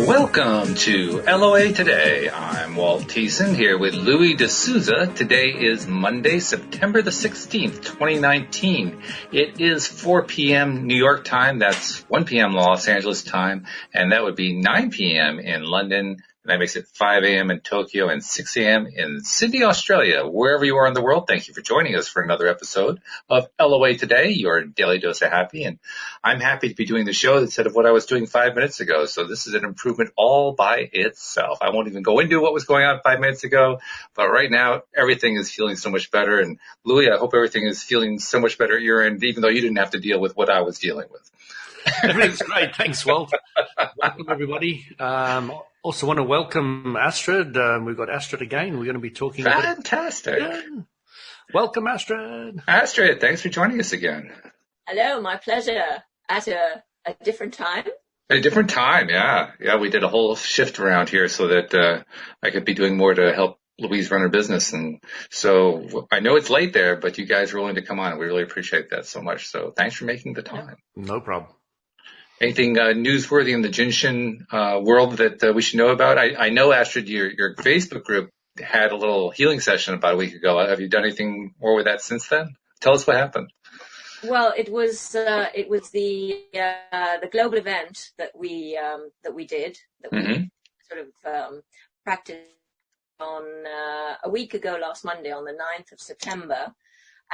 Welcome to LOA Today. I'm Walt Thiessen here with Louis de Souza. Today is Monday, September the 16th, 2019. It is 4 p.m. New York time. That's 1 p.m. Los Angeles time. And that would be 9 p.m. in London. And that makes it 5 a.m. in Tokyo and 6 a.m. in Sydney, Australia. Wherever you are in the world, thank you for joining us for another episode of LOA Today, your daily dose of happy. And I'm happy to be doing the show instead of what I was doing 5 minutes ago. So this is an improvement all by itself. I won't even go into what was going on 5 minutes ago, but right now everything is feeling so much better. And Louis, I hope everything is feeling so much better at your end, even though you didn't have to deal with what I was dealing with. Everything's great. Thanks, Walt. Welcome, everybody. Also want to welcome Astrid. We've got Astrid again. We're going to be talking Fantastic. Welcome, Astrid. Astrid, thanks for joining us again. Hello, my pleasure. At a different time? At a different time, yeah. Yeah, we did a whole shift around here so that I could be doing more to help Louise run her business. And so I know it's late there, but you guys are willing to come on, and we really appreciate that so much. So thanks for making the time. No problem. Anything newsworthy in the Jin Shin world that we should know about? I know, Astrid, your Facebook group had a little healing session about a week ago. Have you done anything more with that since then? Tell us what happened. Well, it was the global event that we did, that we sort of practiced on a week ago last Monday, on the 9th of September.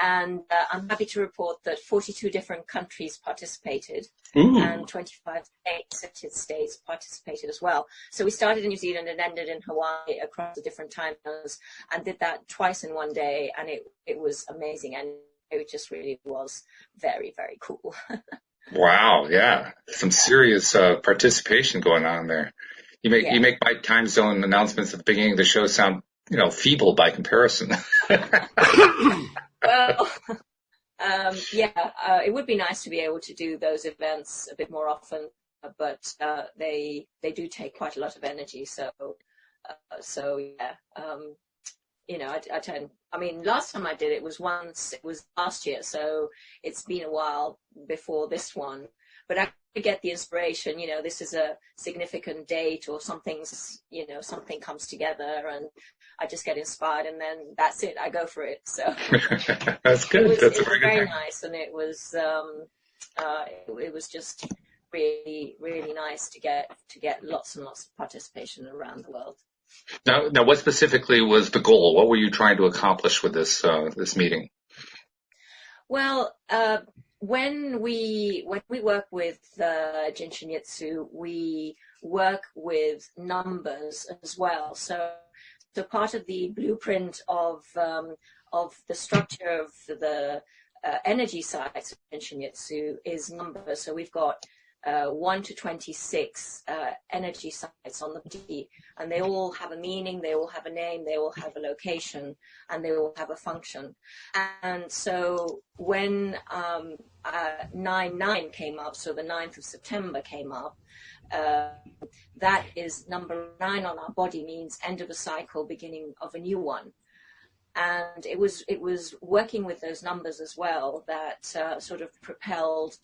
And I'm happy to report that 42 different countries participated. And 25 states participated as well. So we started in New Zealand and ended in Hawaii across the different time zones, and did that twice in one day, and it was amazing, and it just really was very, very cool. Wow, yeah. Some serious participation going on there. You make my time zone announcements at the beginning of the show sound, feeble by comparison. Well, it would be nice to be able to do those events a bit more often, but they do take quite a lot of energy. Last time I did it was last year, so it's been a while before this one. But I get the inspiration, this is a significant date or something comes together, and I just get inspired, and then that's it. I go for it. So that's good. It was very nice, and it was just really, really nice to get lots and lots of participation around the world. Now, what specifically was the goal? What were you trying to accomplish with this meeting? Well, when we work with Jin Shin Jyutsu, we work with numbers as well. So part of the blueprint of the structure of the energy sites of Jin Shin Jyutsu is numbers. So we've got 1 to 26 energy sites on the body, and they all have a meaning, they all have a name, they all have a location, and they all have a function. And so when 9/9 came up, so the 9th of September came up, that is number 9 on our body, means end of a cycle, beginning of a new one. And it was working with those numbers as well that sort of propelled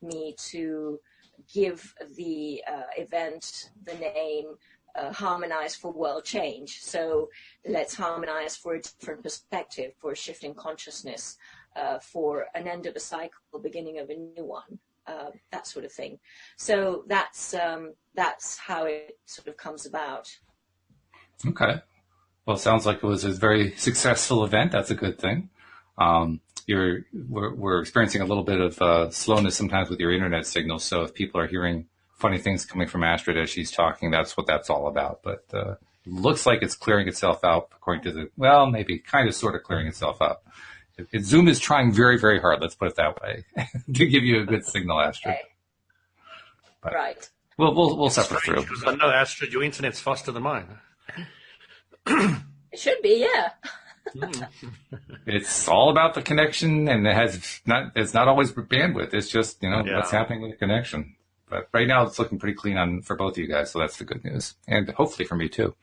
me to give the event the name Harmonize for World Change. So let's harmonize for a different perspective, for a shift in consciousness, for an end of a cycle, beginning of a new one, that sort of thing. So that's how it sort of comes about. Okay. Well, it sounds like it was a very successful event. That's a good thing. We're experiencing a little bit of slowness sometimes with your internet signal. So if people are hearing funny things coming from Astrid as she's talking, that's what that's all about. But it looks like it's clearing itself out according to maybe kind of sort of clearing itself out. Zoom is trying very, very hard, let's put it that way, to give you a good signal, Astrid. Okay. But right. We'll suffer through. I know, Astrid, your internet's faster than mine. It should be, yeah. It's all about the connection, and it's not always bandwidth. It's just, what's happening with the connection. But right now it's looking pretty clean for both of you guys, so that's the good news. And hopefully for me too.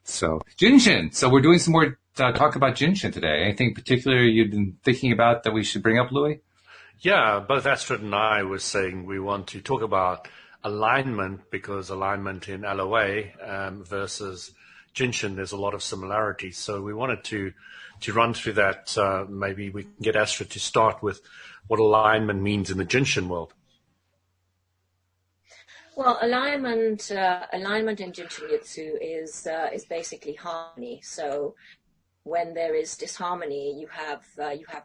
So Jin Shin. So we're doing some more talk about Jin Shin today. Anything particular you've been thinking about that we should bring up, Louis? Yeah, both Astrid and I were saying we want to talk about alignment, because alignment in LOA versus Jin Shin, there's a lot of similarities. So we wanted to run through that. Maybe we can get Astrid to start with what alignment means in the Jin Shin world. Well, alignment in Jyutsu is basically harmony. So when there is disharmony, you have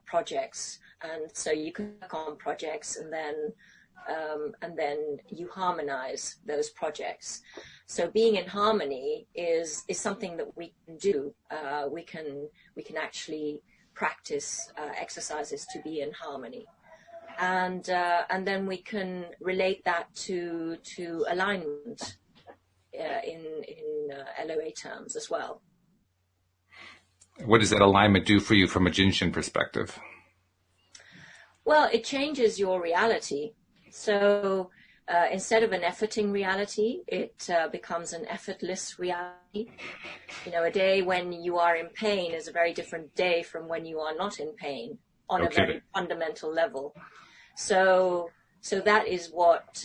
projects, and so you can work on projects, and then you harmonize those projects. So being in harmony is something that we can do. We can actually practice exercises to be in harmony. And then we can relate that to alignment in LOA terms as well. What does that alignment do for you from a Jin Shin perspective? Well, it changes your reality. So instead of an efforting reality, it becomes an effortless reality. You know, a day when you are in pain is a very different day from when you are not in pain on a very fundamental level. So that is what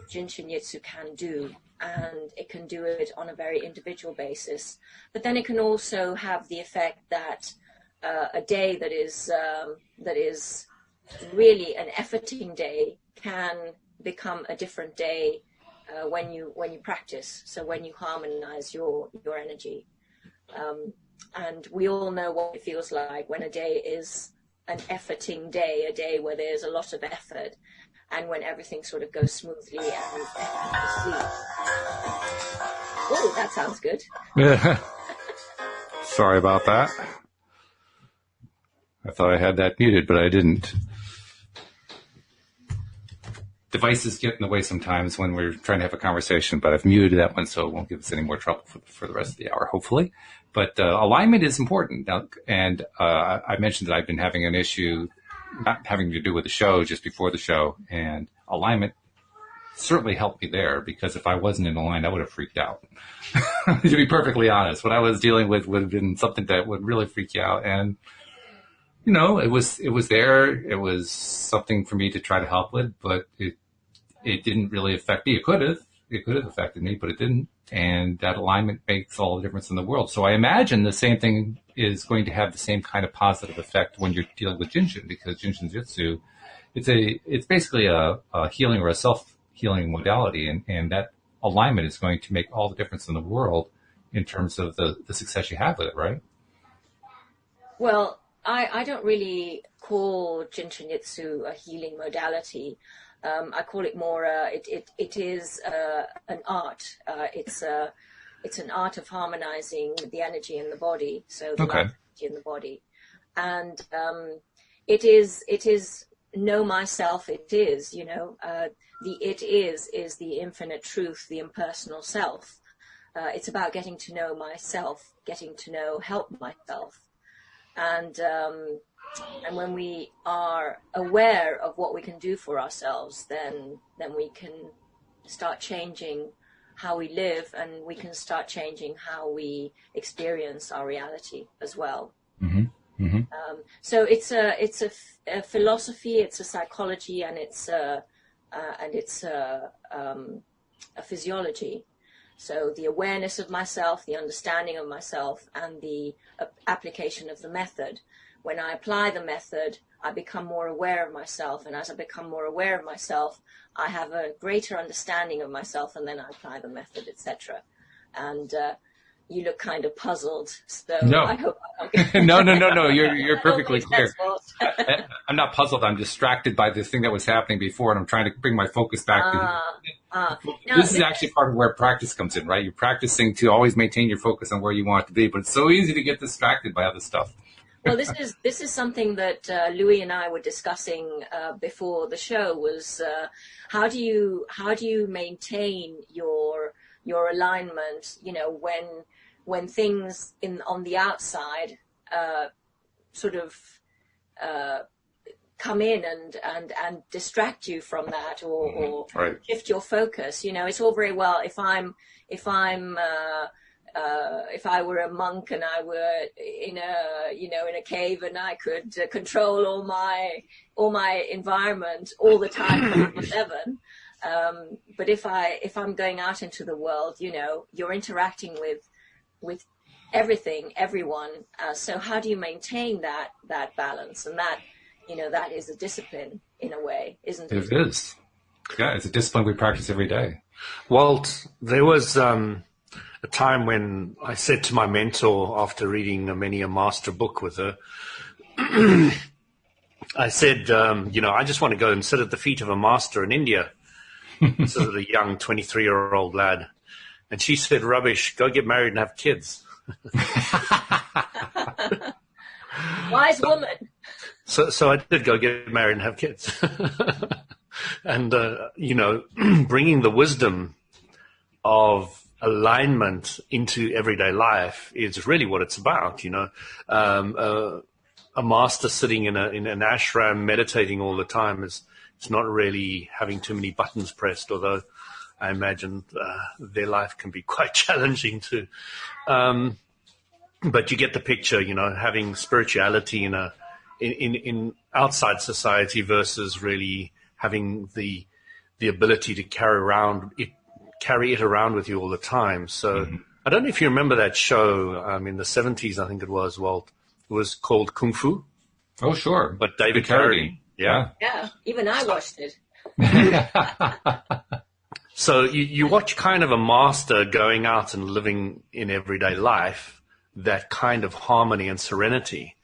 Jin Shin Jyutsu can do, and it can do it on a very individual basis. But then it can also have the effect that a day that is really an efforting day can become a different day when you practice. So when you harmonize your energy, and we all know what it feels like when a day is an efforting day, a day where there's a lot of effort, and when everything sort of goes smoothly and effortlessly. Oh, that sounds good. Sorry about that. I thought I had that muted, but I didn't. Devices get in the way sometimes when we're trying to have a conversation, but I've muted that one so it won't give us any more trouble for the rest of the hour, hopefully. But alignment is important. Now, and I mentioned that I've been having an issue not having to do with the show, just before the show, and alignment certainly helped me there, because if I wasn't in line, I would have freaked out. To be perfectly honest, what I was dealing with would have been something that would really freak you out. And you know, it was there. It was something for me to try to help with, but it didn't really affect me. It could have affected me, but it didn't. And that alignment makes all the difference in the world. So I imagine the same thing is going to have the same kind of positive effect when you're dealing with Jin Shin, because Jin Shin Jyutsu, it's basically a healing or a self-healing modality, and that alignment is going to make all the difference in the world in terms of the success you have with it, right? Well, I don't really call Jin Shin Jyutsu a healing modality. I call it more. It is an art. It's an art of harmonizing the energy in the body. So the energy in the body, and it is know myself. It is, you know, the it is the infinite truth, the impersonal self. It's about getting to know myself, getting to help myself. And when we are aware of what we can do for ourselves, then we can start changing how we live, and we can start changing how we experience our reality as well. Mm-hmm. Mm-hmm. So it's a philosophy, it's a psychology, and it's a physiology. So the awareness of myself, the understanding of myself, and the application of the method. When I apply the method, I become more aware of myself. And as I become more aware of myself, I have a greater understanding of myself, and then I apply the method, etc. And you look kind of puzzled. So no. I hope No. You're perfectly clear. I'm not puzzled. I'm distracted by the thing that was happening before, and I'm trying to bring my focus back to this is actually part of where practice comes in, right? You're practicing to always maintain your focus on where you want it to be, but it's so easy to get distracted by other stuff. Well, this is something that Louis and I were discussing before the show. Was how do you maintain your alignment? You know, when things on the outside sort of come in and distract you from that, or right. shift your focus. You know, it's all very well if I'm if I were a monk and I were in a cave and I could control all my environment all the time 24/7. But if I'm going out into the world, you're interacting with everything, everyone. So how do you maintain that balance? And that is a discipline in a way, isn't it? It is. Yeah, it's a discipline we practice every day. Walt, there was a time when I said to my mentor after reading many a master book with her, I said, I just want to go and sit at the feet of a master in India. This is a young 23-year-old lad. And she said, rubbish, go get married and have kids. Wise woman. So I did go get married and have kids. And, bringing the wisdom of alignment into everyday life is really what it's about, a master sitting in an ashram meditating all the time it's not really having too many buttons pressed, although I imagine their life can be quite challenging too. But you get the picture, having spirituality in outside society versus really having the ability to carry it around with you all the time. So I don't know if you remember that show in the 70s, I think it was, Walt. It was called Kung Fu. Oh, sure. But David Carradine. Yeah. Yeah, even I watched it. So you watch kind of a master going out and living in everyday life, that kind of harmony and serenity.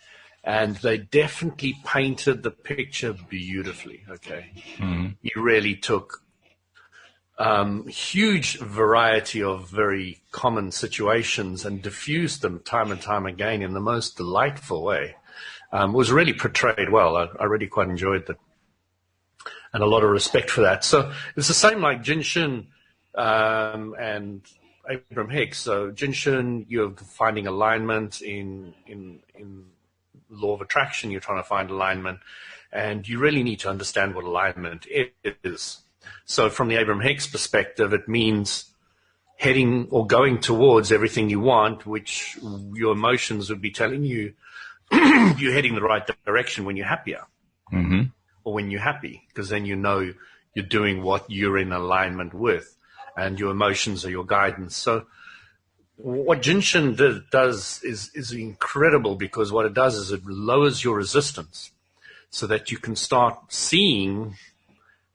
And they definitely painted the picture beautifully, okay? He really took huge variety of very common situations and diffused them time and time again in the most delightful way. Was really portrayed well. I really quite enjoyed that. And a lot of respect for that. So it's the same like Jin Shin and Abraham Hicks. So Jin Shin, you're finding alignment in law of attraction. You're trying to find alignment. And you really need to understand what alignment is. So from the Abraham Hicks perspective, it means heading or going towards everything you want, which your emotions would be telling you you're heading the right direction when you're happier. Or when you're happy, because then you're doing what you're in alignment with, and your emotions are your guidance. So what Jin Shin does is incredible, because what it does is it lowers your resistance so that you can start seeing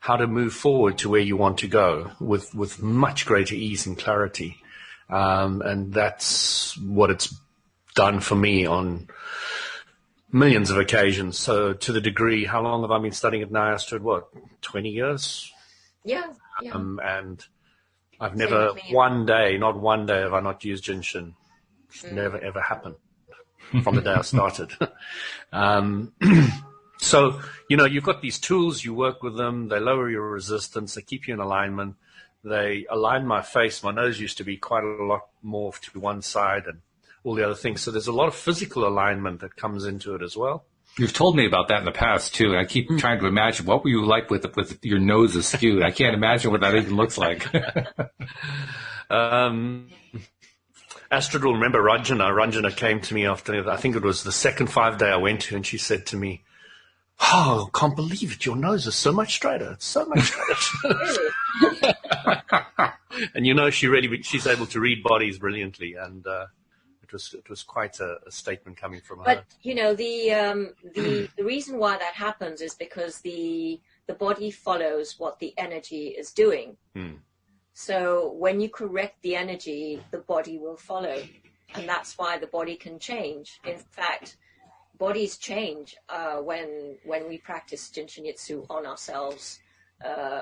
how to move forward to where you want to go with much greater ease and clarity. And that's what it's done for me on millions of occasions. So to the degree, how long have I been studying it now, Astrid? What, 20 years? Yeah. And I've never, not one day have I not used Jin Shin. It's never, ever happened from the day I started. So, you've got these tools, you work with them, they lower your resistance, they keep you in alignment. They align my face. My nose used to be quite a lot more to one side, and all the other things. So there's a lot of physical alignment that comes into it as well. You've told me about that in the past, too. And I keep trying to imagine, what were you like with your nose askew? I can't imagine what that even looks like. Astrid will remember Ranjana. Ranjana came to me after, I think it was the second 5 day I went to, and she said to me, "Oh, I can't believe it. Your nose is so much straighter. It's so much straighter." And she's able to read bodies brilliantly, and it was quite a statement coming from her. But the reason why that happens is because the body follows what the energy is doing. So when you correct the energy, the body will follow, and that's why the body can change. In fact, bodies change when we practice Jin Shin Jyutsu on ourselves,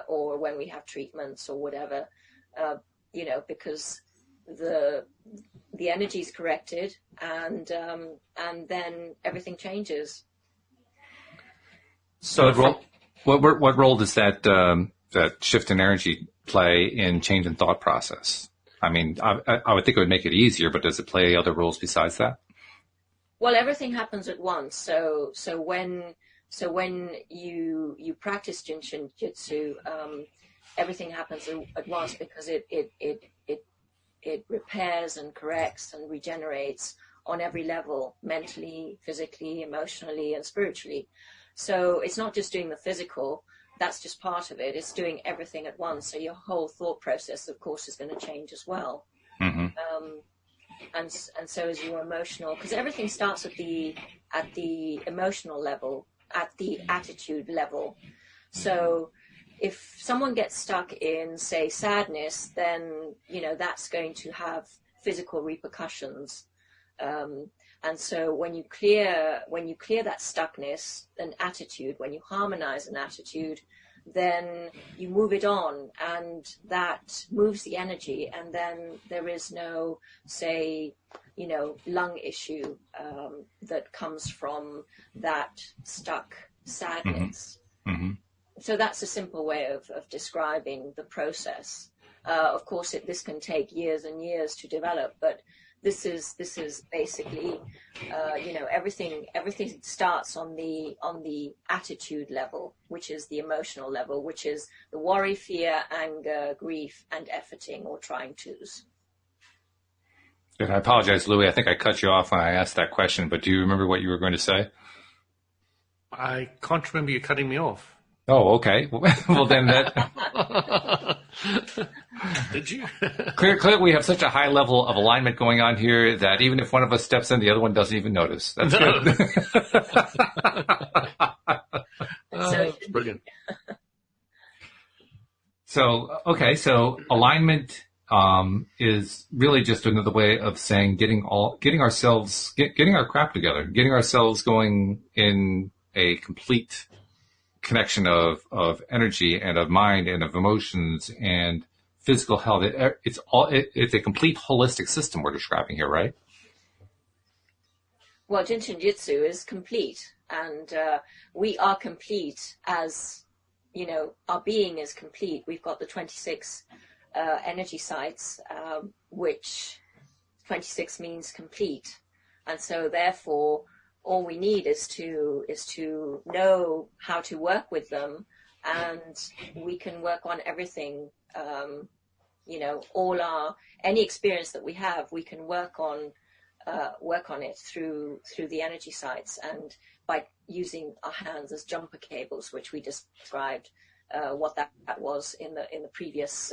or when we have treatments or whatever, because the energy is corrected, and then everything changes. So what role does that shift in energy play in change in thought process? I mean, I would think it would make it easier, but does it play other roles besides that? Well, everything happens at once. So when you practice Jin Shin Jyutsu, everything happens at once, because it it repairs and corrects and regenerates on every level, mentally, physically, emotionally, and spiritually. So it's not just doing the physical, that's just part of it. It's doing everything at once. So your whole thought process, of course, is going to change as well. Mm-hmm. And so is your emotional, because everything starts at the emotional level, at the attitude level. So if someone gets stuck in, say, sadness, then, that's going to have physical repercussions. And so when you clear that stuckness, an attitude, when you harmonize an attitude, then you move it on, and that moves the energy, and then there is no, say, lung issue that comes from that stuck sadness. Mm-hmm. So that's a simple way of describing the process. Of course, this can take years and years to develop, but this is basically, everything starts on the attitude level, which is the emotional level, which is the worry, fear, anger, grief, and efforting or trying to's. And I apologize, Louis. I think I cut you off when I asked that question, but do you remember what you were going to say? I can't remember you cutting me off. Oh, okay. Well, then that. Did you? Clearly, we have such a high level of alignment going on here that even if one of us steps in, the other one doesn't even notice. That's good. That's brilliant. So alignment is really just another way of saying getting our crap together, getting ourselves going in a complete connection of energy and of mind and of emotions and physical health. It's a complete holistic system we're describing here, right? Well, Jin Shin Jyutsu is complete, and we are complete as, our being is complete. We've got the 26 energy sites, which 26 means complete. And so therefore, all we need is to know how to work with them, and we can work on everything. Any experience that we have, we can work on it through the energy sites, and by using our hands as jumper cables, which we described what that was in the previous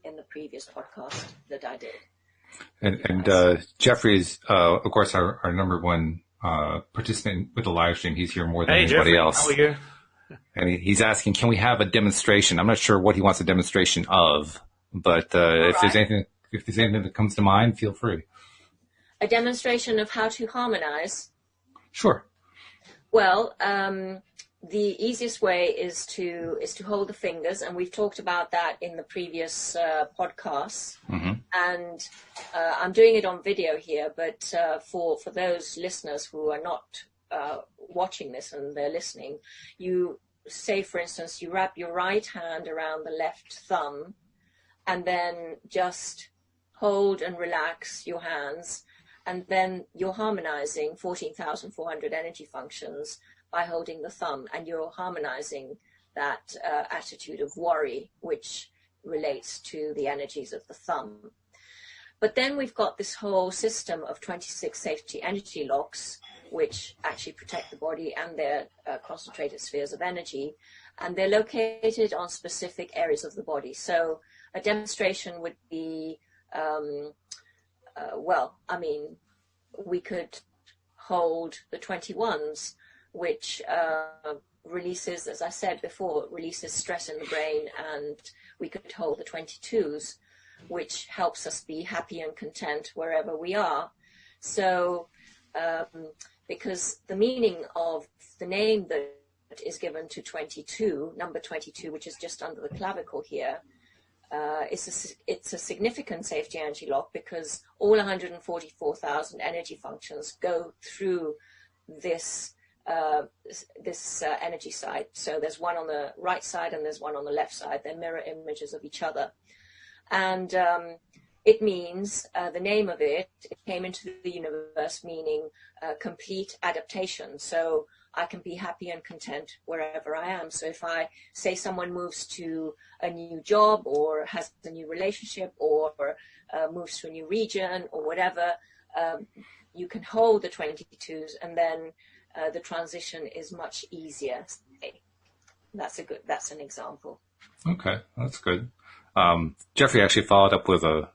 podcast that I did. And Jeffrey is, of course, our number one participant with the live stream. He's here more than anybody Jeffrey, else. How are you? And he's asking, can we have a demonstration? I'm not sure what he wants a demonstration of, but if there's anything that comes to mind, feel free. A demonstration of how to harmonize. Sure. Well, the easiest way is to hold the fingers, and we've talked about that in the previous podcasts. Mm-hmm. And I'm doing it on video here, but for those listeners who are not watching this and they're listening, you say, for instance, you wrap your right hand around the left thumb, and then just hold and relax your hands, and then you're harmonizing 14,400 energy functions by holding the thumb, and you're harmonizing that attitude of worry, which relates to the energies of the thumb. But then we've got this whole system of 26 safety energy locks, which actually protect the body and their concentrated spheres of energy, and they're located on specific areas of the body. So a demonstration would be, we could hold the 21s, which releases, as I said before, releases stress in the brain, and we could hold the 22s, which helps us be happy and content wherever we are. So, because the meaning of the name that is given to 22, number 22, which is just under the clavicle here, it's a significant safety energy lock, because all 144,000 energy functions go through this energy site. So there's one on the right side and there's one on the left side. They're mirror images of each other. And it means, the name of it came into the universe meaning complete adaptation. So I can be happy and content wherever I am. So if I say someone moves to a new job or has a new relationship or moves to a new region or whatever, you can hold the 22s, and then the transition is much easier. That's an example. Okay, that's good. Jeffrey actually followed up with a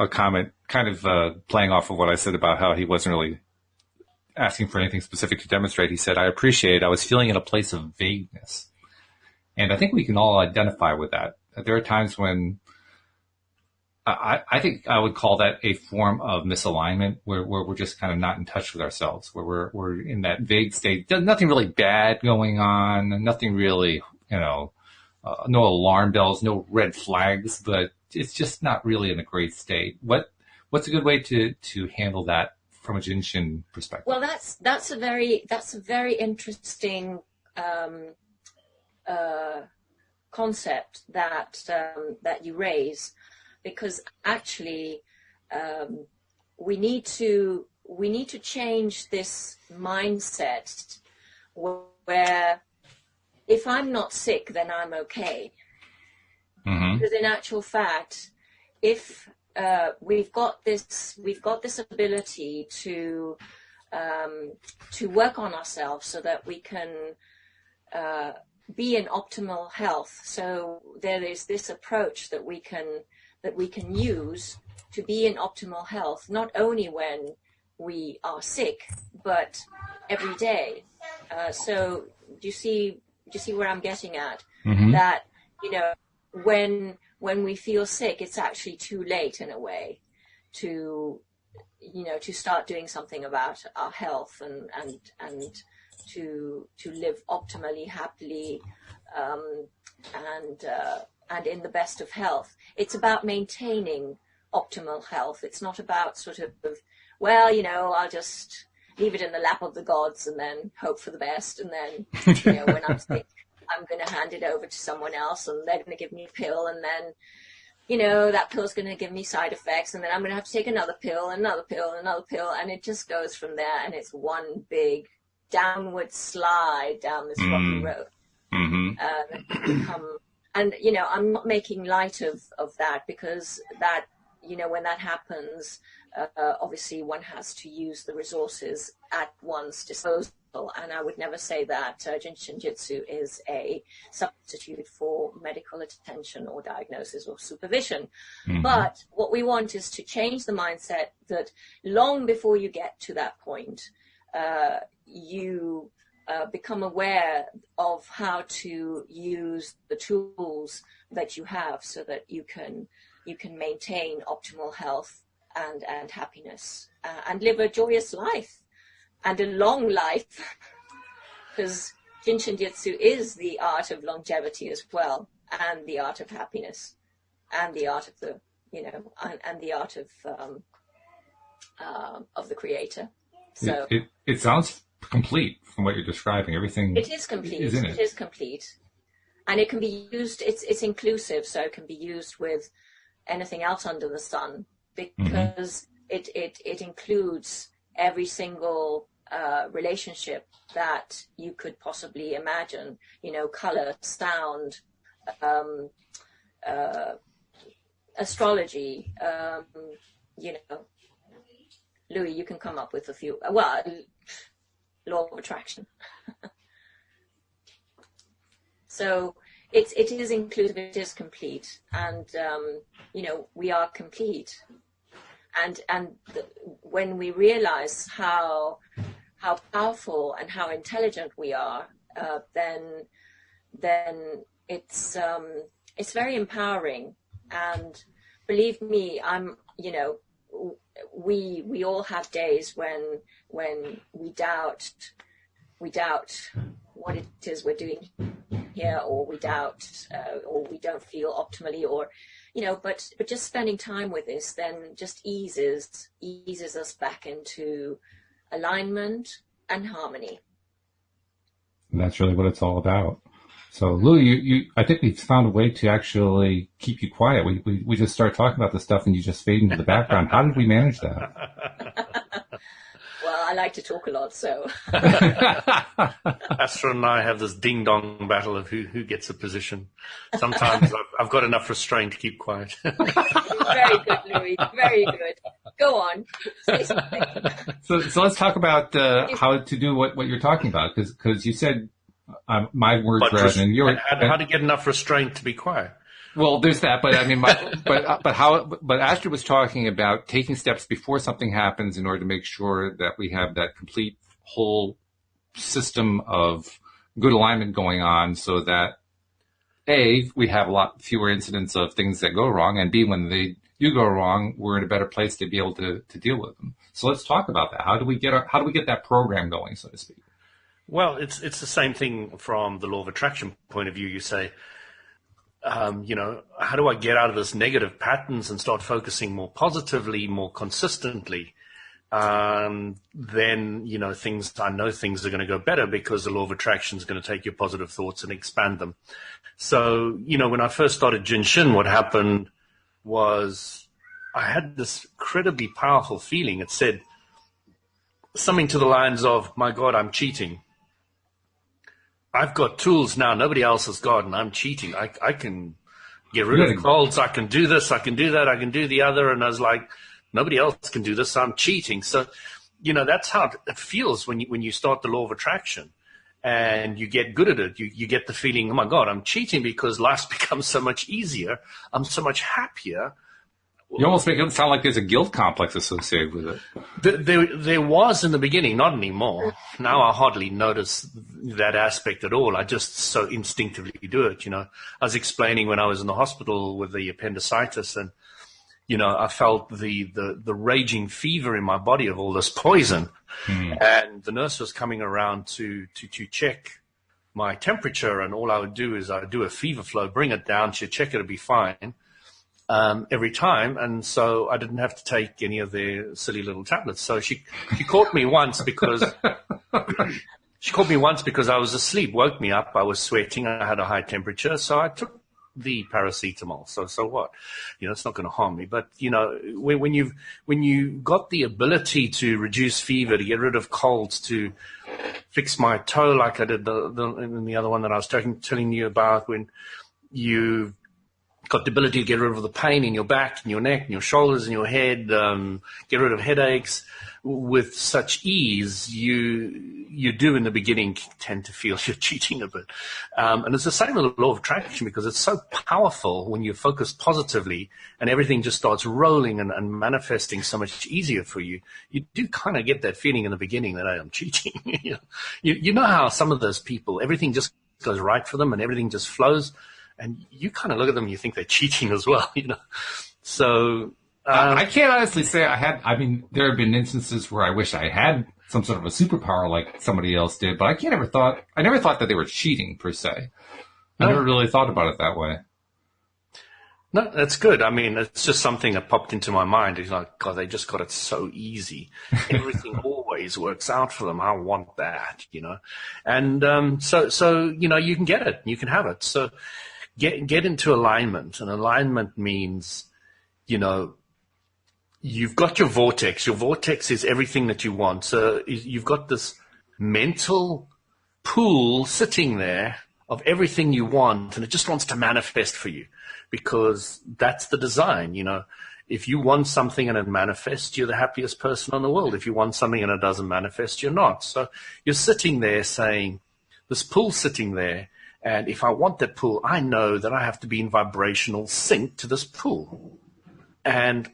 comment, kind of playing off of what I said about how he wasn't really asking for anything specific to demonstrate. He said, "I appreciate it. I was feeling in a place of vagueness." And I think we can all identify with that. There are times when I think I would call that a form of misalignment, where we're just kind of not in touch with ourselves, where we're in that vague state. Nothing really bad going on, nothing really, no alarm bells, no red flags, but it's just not really in a great state. What's a good way to handle that from a Jin Shin perspective? Well, that's a very interesting concept that you raise, because actually we need to change this mindset where if I'm not sick, then I'm okay. Mm-hmm. Because in actual fact, if we've got this ability to work on ourselves so that we can be in optimal health. So there is this approach that we can use to be in optimal health, not only when we are sick, but every day. So do you see where I'm getting at? Mm-hmm. That, when we feel sick, it's actually too late in a way to start doing something about our health and to live optimally, happily, and in the best of health. It's about maintaining optimal health. It's not about sort of, I'll just leave it in the lap of the gods and then hope for the best. And then, when I'm sick, I'm going to hand it over to someone else and they're going to give me a pill. And then, that pill's going to give me side effects. And then I'm going to have to take another pill, another pill, another pill. And it just goes from there. And it's one big downward slide down this rocky road. Mm-hmm. And I'm not making light of that, because that, when that happens, obviously one has to use the resources at one's disposal. And I would never say that Jin Shin Jyutsu is a substitute for medical attention or diagnosis or supervision. Mm-hmm. But what we want is to change the mindset that long before you get to that point, you become aware of how to use the tools that you have so that you can maintain optimal health and happiness and live a joyous life and a long life, because Jin Shin Jyutsu is the art of longevity as well, and the art of happiness, and the art of the and the art of the creator. So it sounds complete from what you're describing. Everything it is complete. It is complete, and it can be used. It's inclusive, so it can be used with anything else under the sun, because it includes every single relationship that you could possibly imagine. Color, sound, astrology. Louis, you can come up with a few. Law of attraction. So it is inclusive, it is complete, and we are complete. And when we realize how powerful and how intelligent we are, then it's very empowering. And believe me, we all have days when we doubt what it is we're doing here, or we doubt, or we don't feel optimally, or but just spending time with this then just eases us back into alignment and harmony. And that's really what it's all about. So, Louis, I think we found a way to actually keep you quiet. We just start talking about this stuff and you just fade into the background. How did we manage that? Well, I like to talk a lot, so. Astrid and I have this ding-dong battle of who gets a position. Sometimes I've got enough restraint to keep quiet. Very good, Louis. Very good. Go on. Say something. So let's talk about how to do what you're talking about, because you said my words rather than yours. How to get enough restraint to be quiet. Well, there's that, but I mean, but Astrid was talking about taking steps before something happens in order to make sure that we have that complete whole system of good alignment going on, so that A, we have a lot fewer incidents of things that go wrong, and B, when they do go wrong, we're in a better place to be able to deal with them. So let's talk about that. How do we get that program going, so to speak? Well, it's the same thing from the law of attraction point of view. You say, how do I get out of this negative patterns and start focusing more positively, more consistently? Then, I know things are going to go better because the law of attraction is going to take your positive thoughts and expand them. So, when I first started Jin Shin, what happened was I had this incredibly powerful feeling. It said something to the lines of, my God, I'm cheating. I've got tools now nobody else has got, and I'm cheating. I can get rid of colds. I can do this. I can do that. I can do the other. And I was like, nobody else can do this. So I'm cheating. So, that's how it feels when you start the law of attraction and you get good at it. You get the feeling, oh my God, I'm cheating because life becomes so much easier. I'm so much happier. You almost make it sound like there's a guilt complex associated with it. There was in the beginning, not anymore. Now I hardly notice that aspect at all. I just so instinctively do it. I was explaining when I was in the hospital with the appendicitis, and I felt the raging fever in my body of all this poison, and the nurse was coming around to check my temperature, and all I would do is I would do a fever flow, bring it down, she'd check it'd be fine. Every time, and so I didn't have to take any of their silly little tablets. So she caught me once because I was asleep, woke me up, I was sweating, I had a high temperature, so I took the paracetamol. So what? It's not going to harm me. But when you got the ability to reduce fever, to get rid of colds, to fix my toe like I did in the other one that I was telling you about, when you got the ability to get rid of the pain in your back and your neck and your shoulders and your head, get rid of headaches with such ease, you do in the beginning tend to feel you're cheating a bit. And it's the same with the law of attraction, because it's so powerful when you focus positively and everything just starts rolling and manifesting so much easier for you. You do kind of get that feeling in the beginning that I am cheating. You know how some of those people, everything just goes right for them and everything just flows. And you kind of look at them and you think they're cheating as well, So I can't honestly say there have been instances where I wish I had some sort of a superpower like somebody else did, but I never thought that they were cheating per se. I never really thought about it that way. No, that's good. It's just something that popped into my mind. It's like, God, they just got it so easy. Everything always works out for them. I want that, And so you can get it. You can have it. So get into alignment. And alignment means, you've got your vortex. Your vortex is everything that you want. So you've got this mental pool sitting there of everything you want, and it just wants to manifest for you, because that's the design. If you want something and it manifests, you're the happiest person in the world. If you want something and it doesn't manifest, you're not. So you're sitting there saying, this pool's sitting there, and if I want that pool, I know that I have to be in vibrational sync to this pool. And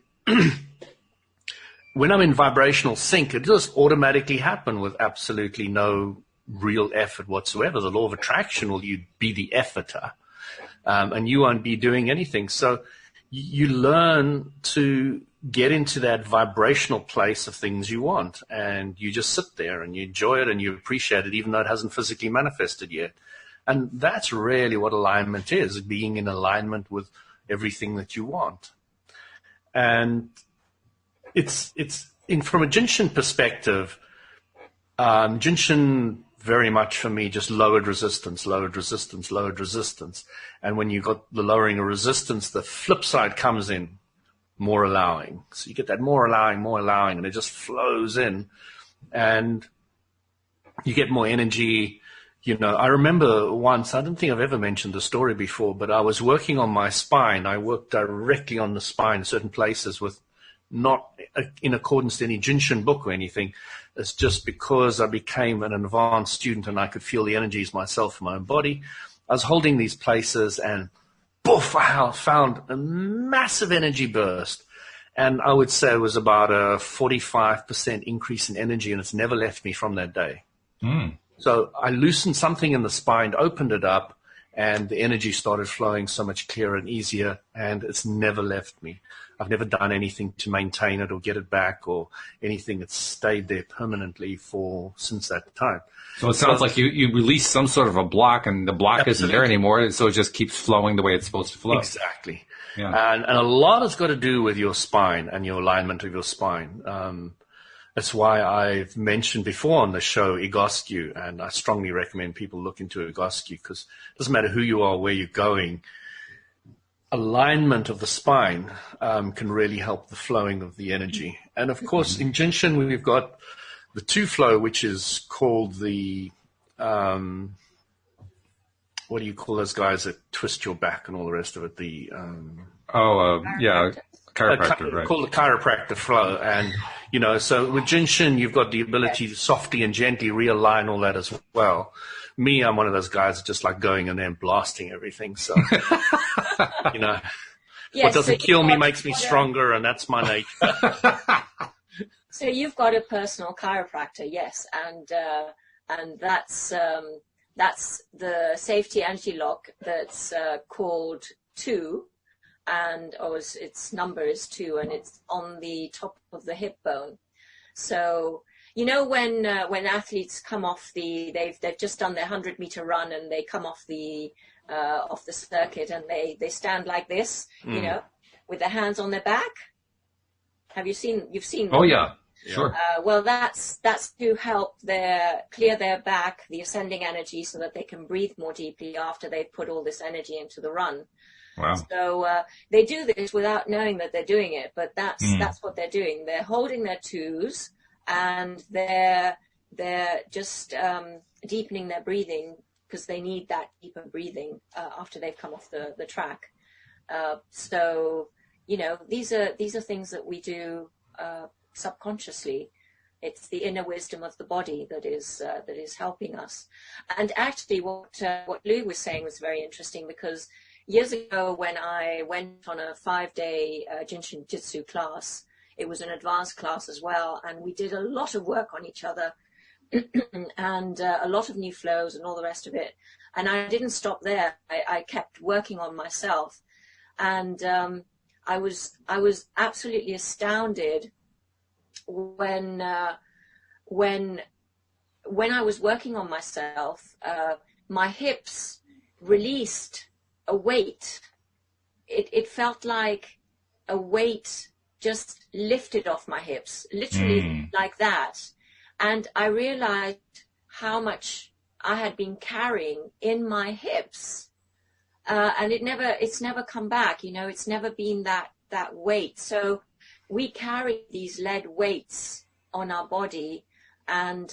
when I'm in vibrational sync, it just automatically happen with absolutely no real effort whatsoever. The law of attraction will be the efforter, and you won't be doing anything. So you learn to get into that vibrational place of things you want, and you just sit there and you enjoy it and you appreciate it, even though it hasn't physically manifested yet. And that's really what alignment is, being in alignment with everything that you want. And from a Jin Shin perspective, Jin Shin very much for me just lowered resistance. And when you got the lowering of resistance, the flip side comes in, more allowing. So you get that more allowing, and it just flows in, and you get more energy. I remember once, I don't think I've ever mentioned the story before, but I was working on my spine. I worked directly on the spine in certain places with not in accordance to any Jin Shin book or anything. It's just because I became an advanced student and I could feel the energies myself in my own body. I was holding these places and poof, I found a massive energy burst. And I would say it was about a 45% increase in energy, and it's never left me from that day. So I loosened something in the spine, opened it up, and the energy started flowing so much clearer and easier, and it's never left me. I've never done anything to maintain it or get it back or anything. It's stayed there permanently since that time. So it sounds like you release some sort of a block, and the block isn't there anymore, so it just keeps flowing the way it's supposed to flow. Exactly. Yeah. And a lot has got to do with your spine and your alignment of your spine. That's why I've mentioned before on the show Egoscue, and I strongly recommend people look into Egoscue because it doesn't matter who you are, where you're going. Alignment of the spine can really help the flowing of the energy. And, of course, in Jin Shin, we've got the two flow, which is called the what do you call those guys that twist your back and all the rest of it? Chiropractor, right? Called the chiropractor flow. And, so with Jin Shin, you've got the ability to softly and gently realign all that as well. Me, I'm one of those guys that just like going in there and blasting everything. So, what doesn't kill me makes me stronger, and that's my nature. So you've got a personal chiropractor, yes, and that's the safety anti-lock that's called 2, and its number is 2, and it's on the top of the hip bone. So when athletes come off they've just done their 100-meter run and they come off the circuit and they stand like this, with their hands on their back. You've seen them? Oh yeah. Sure. Well, that's to help clear their back, the ascending energy, so that they can breathe more deeply after they've put all this energy into the run. Wow. So they do this without knowing that they're doing it, but that's what they're doing. They're holding their 2s and they're just deepening their breathing because they need that deeper breathing after they've come off the track. So these are things that we do subconsciously. It's the inner wisdom of the body that is helping us. And actually, what Louis was saying was very interesting, because years ago when I went on a 5-day Jin Shin Jyutsu class, it was an advanced class as well, and we did a lot of work on each other and a lot of new flows and all the rest of it. And I didn't stop there. I kept working on myself, and I was absolutely astounded when I was working on myself. My hips released a weight. It felt like a weight just lifted off my hips, literally like that. And I realized how much I had been carrying in my hips. And it's never come back, it's never been that weight. So we carry these lead weights on our body, and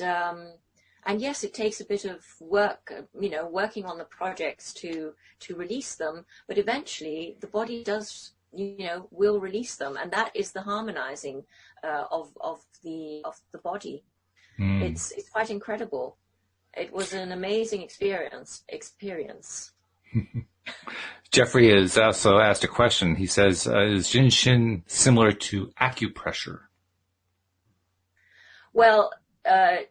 yes, it takes a bit of work, working on the projects to release them, but eventually the body does, will release them, and that is the harmonizing of the body. It's quite incredible. It was an amazing experience. Jeffrey has also asked a question. He says, is Jin Shin similar to acupressure? Well,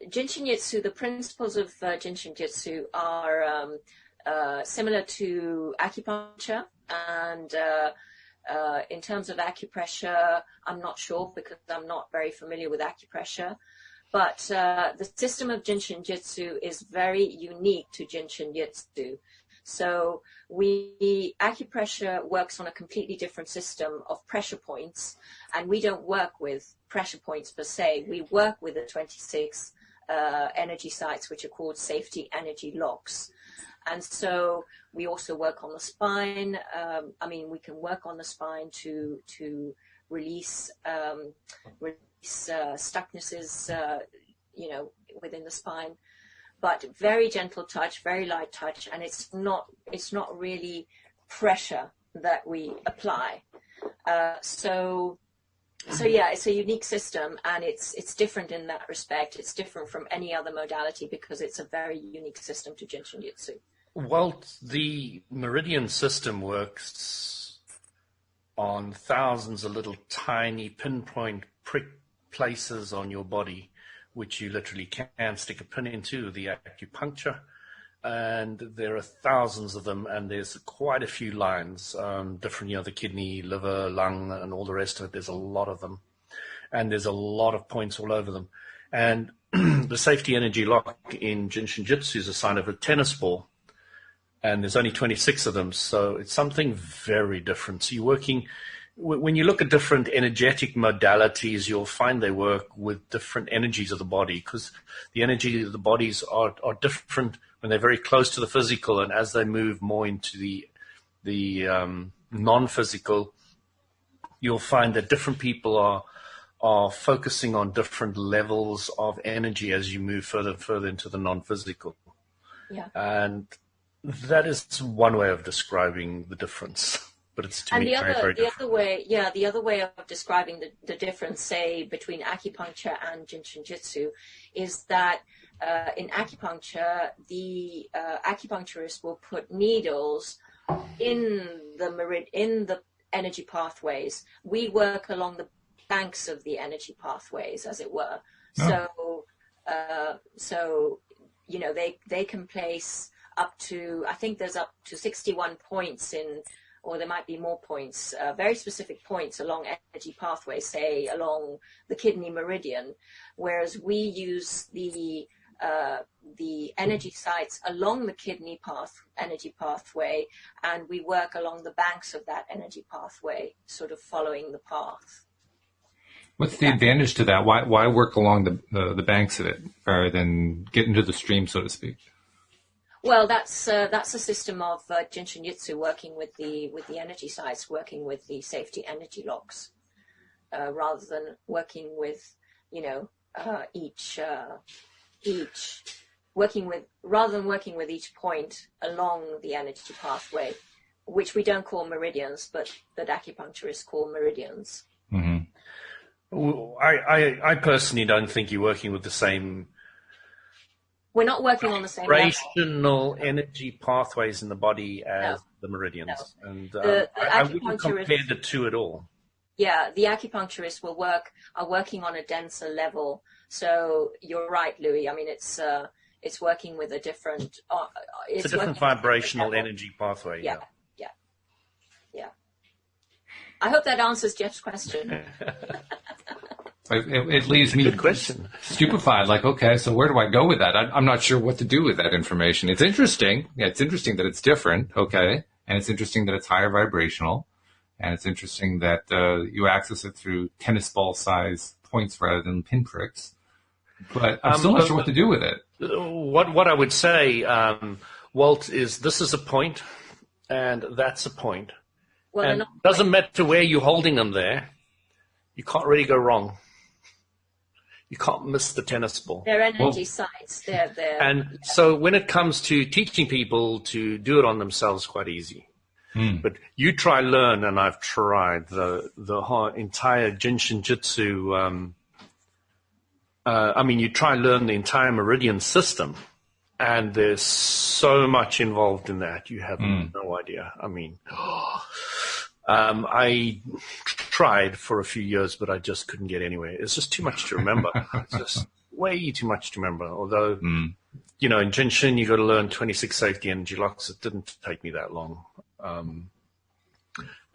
Jin Shin Jyutsu, the principles of Jin Shin Jyutsu are similar to acupuncture, and in terms of acupressure, I'm not sure because I'm not very familiar with acupressure. But the system of Jin Shin Jyutsu is very unique to Jin Shin Jyutsu. So acupressure works on a completely different system of pressure points, and we don't work with pressure points per se. We work with the 26 energy sites, which are called safety energy locks. And so we also work on the spine. We can work on the spine to release stucknesses, within the spine. but very gentle touch, very light touch, and it's not really pressure that we apply. So yeah, it's a unique system, and it's different in that respect. It's different from any other modality because it's a very unique system to Jin Shin Jyutsu. Well, the meridian system works on thousands of little tiny pinpoint prick places on your body, which you literally can stick a pin into, the acupuncture. And there are thousands of them, and there's quite a few lines, different, the kidney, liver, lung, and all the rest of it. There's a lot of them, and there's a lot of points all over them. And the safety energy lock in Jin Shin Jyutsu is a sign of a tennis ball, and there's only 26 of them, so it's something very different. So you're working, when you look at different energetic modalities, you'll find they work with different energies of the body, because the energy of the bodies are different when they're very close to the physical, and as they move more into the non-physical, you'll find that different people are focusing on different levels of energy as you move further and further into the non-physical. Yeah. And that is one way of describing the difference. But it's to me very different. The other way of describing the difference, say, between acupuncture and Jin Shin Jyutsu is that in acupuncture, the acupuncturist will put needles in the energy pathways. We work along the banks of the energy pathways, as it were. Oh. So they can place up to, I think there's up to 61 points or there might be more points, very specific points along energy pathways, say along the kidney meridian, whereas we use the energy sites along the kidney energy pathway, and we work along the banks of that energy pathway, sort of following the path. What's the advantage to that? Why work along the banks of it rather than get into the stream, so to speak? Well, that's a system of Jin Shin Jyutsu, working with the energy sites, working with the safety energy locks, rather than working with working with each point along the energy pathway, which we don't call meridians, but that acupuncturists call meridians. Mm-hmm. Well, I personally don't think you're working with the same. We're not working on the same level. Vibrational energy pathways in the body as the meridians. No. And I wouldn't compare the two at all. Yeah, the acupuncturists are working on a denser level. So you're right, Louis. I mean, it's working with a different. It's a different vibrational energy pathway. Yeah. I hope that answers Jeff's question. It leaves me stupefied. Like, okay, so where do I go with that? I'm not sure what to do with that information. It's interesting. Yeah, it's interesting that it's different. Okay. And it's interesting that it's higher vibrational. And it's interesting that you access it through tennis ball size points rather than pinpricks. But I'm still not sure what to do with it. What I would say, Walt, is this is a point and that's a point. Well, and it doesn't matter where you're holding them there. You can't really go wrong. You can't miss the tennis ball. They're energy sites. And so when it comes to teaching people to do it on themselves, quite easy. But you try learn, and I've tried the whole entire Jin Shin Jyutsu. You try learn the entire meridian system, and there's so much involved in that. You have no idea. I mean, I tried for a few years, but I just couldn't get anywhere. It's just too much to remember. It's just way too much to remember. Although, in Jin Shin, you got to learn 26 safety energy locks. It didn't take me that long.